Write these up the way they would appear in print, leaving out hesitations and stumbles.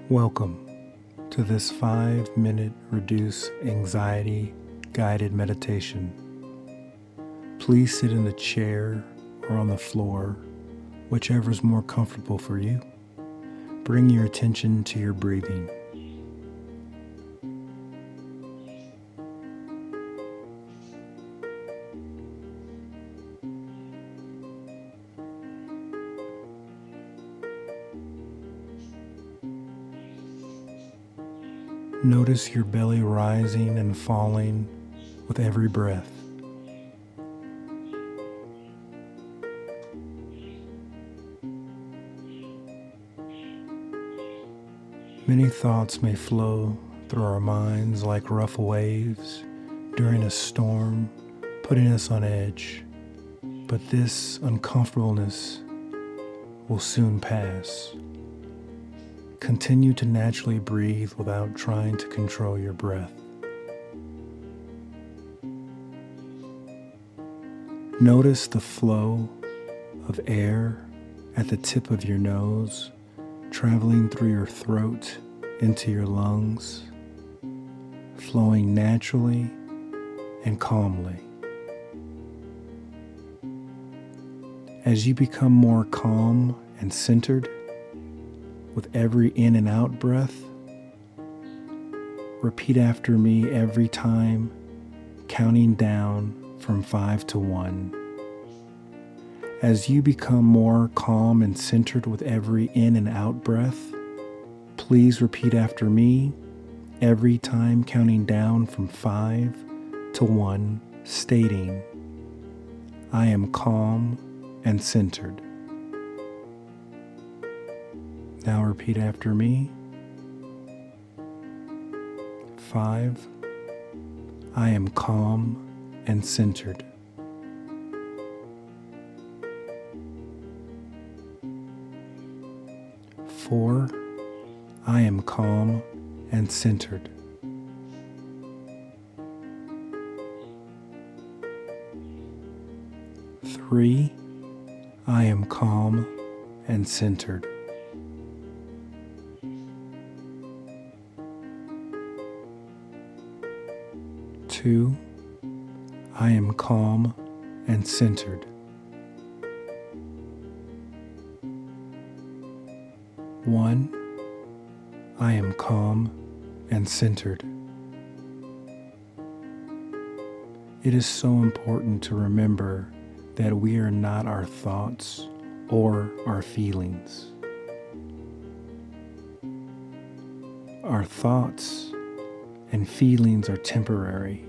Welcome to this 5-minute Reduce Anxiety guided meditation. Please sit in the chair or on the floor, whichever is more comfortable for you. Bring your attention to your breathing. Notice your belly rising and falling with every breath. Many thoughts may flow through our minds like rough waves during a storm, putting us on edge. But this uncomfortableness will soon pass. Continue to naturally breathe without trying to control your breath. Notice the flow of air at the tip of your nose, traveling through your throat into your lungs, flowing naturally and calmly. As you become more calm and centered, with every in and out breath, repeat after me every time, counting down from 5 to 1. As you become more calm and centered with every in and out breath, please repeat after me every time, counting down from 5 to 1, stating, I am calm and centered. Now repeat after me. 5. I am calm and centered. 4. I am calm and centered. 3. I am calm and centered. 2. I am calm and centered. 1. I am calm and centered. It is so important to remember that we are not our thoughts or our feelings. Our thoughts and feelings are temporary,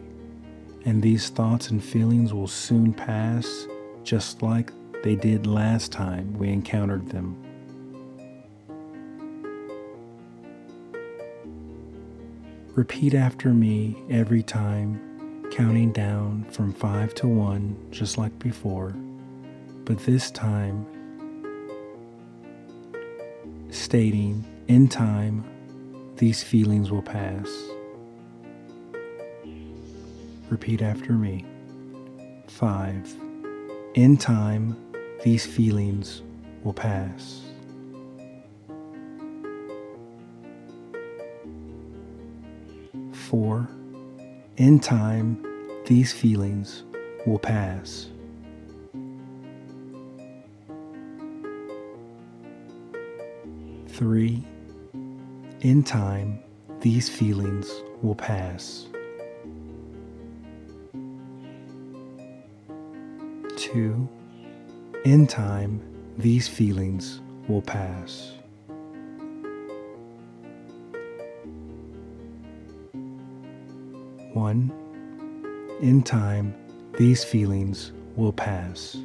and these thoughts and feelings will soon pass, just like they did last time we encountered them. Repeat after me every time, counting down from 5 to 1, just like before, but this time stating, in time, these feelings will pass. Repeat after me. 5. In time, these feelings will pass. 4. In time, these feelings will pass. 3. In time, these feelings will pass. 2. In time, these feelings will pass. 1. In time, these feelings will pass.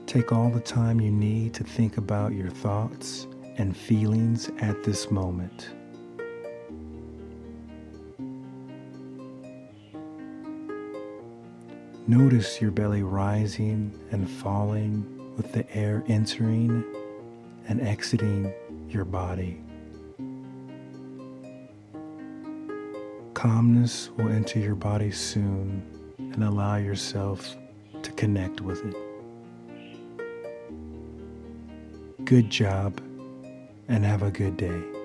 Take all the time you need to think about your thoughts and feelings at this moment. Notice your belly rising and falling with the air entering and exiting your body. Calmness will enter your body soon, and allow yourself to connect with it. Good job, and have a good day.